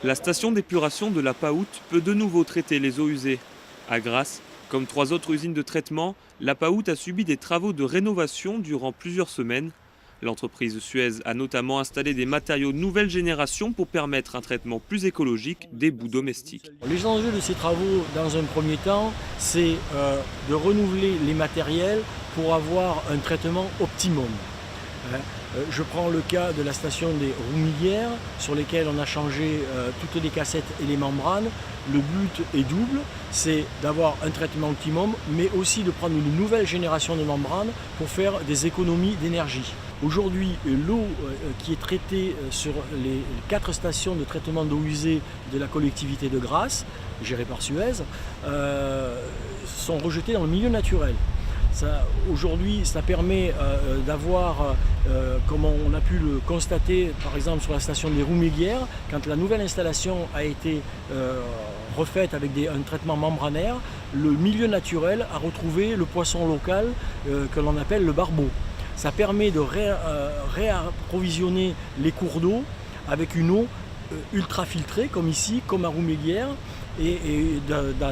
La station d'épuration de la Paoute peut de nouveau traiter les eaux usées. À Grasse, comme 3 autres usines de traitement, la Paoute a subi des travaux de rénovation durant plusieurs semaines. L'entreprise Suez a notamment installé des matériaux de nouvelle génération pour permettre un traitement plus écologique des boues domestiques. Les enjeux de ces travaux, dans un premier temps, c'est de renouveler les matériels pour avoir un traitement optimum. Je prends le cas de la station des Roumiguières, sur lesquelles on a changé toutes les cassettes et les membranes. Le but est double, c'est d'avoir un traitement optimum, mais aussi de prendre une nouvelle génération de membranes pour faire des économies d'énergie. Aujourd'hui, l'eau qui est traitée sur les 4 stations de traitement d'eau usée de la collectivité de Grasse, gérée par Suez, sont rejetées dans le milieu naturel. Aujourd'hui, ça permet d'avoir, comme on a pu le constater par exemple sur la station des Roumiguières, quand la nouvelle installation a été refaite avec un traitement membranaire, le milieu naturel a retrouvé le poisson local que l'on appelle le barbeau. Ça permet de réapprovisionner les cours d'eau avec une eau ultra filtrée comme ici, comme à Roumiguières, et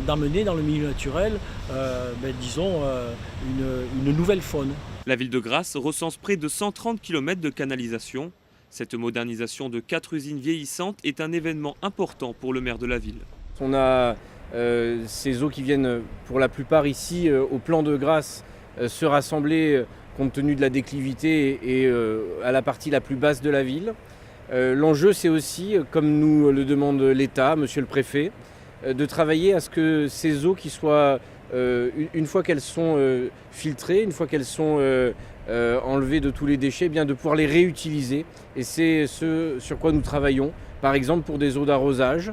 d'amener dans le milieu naturel, une nouvelle faune. La ville de Grasse recense près de 130 km de canalisation. Cette modernisation de 4 usines vieillissantes est un événement important pour le maire de la ville. On a ces eaux qui viennent pour la plupart ici au plan de Grasse se rassembler compte tenu de la déclivité et à la partie la plus basse de la ville. L'enjeu, c'est aussi, comme nous le demande l'État, monsieur le préfet, de travailler à ce que ces eaux qui soient, une fois qu'elles sont filtrées, une fois qu'elles sont enlevées de tous les déchets, bien de pouvoir les réutiliser. Et c'est ce sur quoi nous travaillons, par exemple pour des eaux d'arrosage.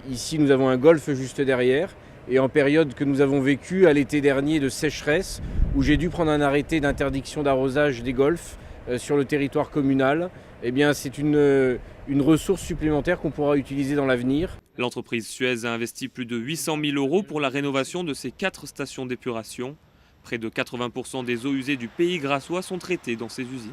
Ici, nous avons un golfe juste derrière. Et en période que nous avons vécue à l'été dernier de sécheresse, où j'ai dû prendre un arrêté d'interdiction d'arrosage des golfs sur le territoire communal, eh bien, c'est une ressource supplémentaire qu'on pourra utiliser dans l'avenir. L'entreprise Suez a investi plus de 800 000 € pour la rénovation de ces 4 stations d'épuration. Près de 80% des eaux usées du pays grassois sont traitées dans ces usines.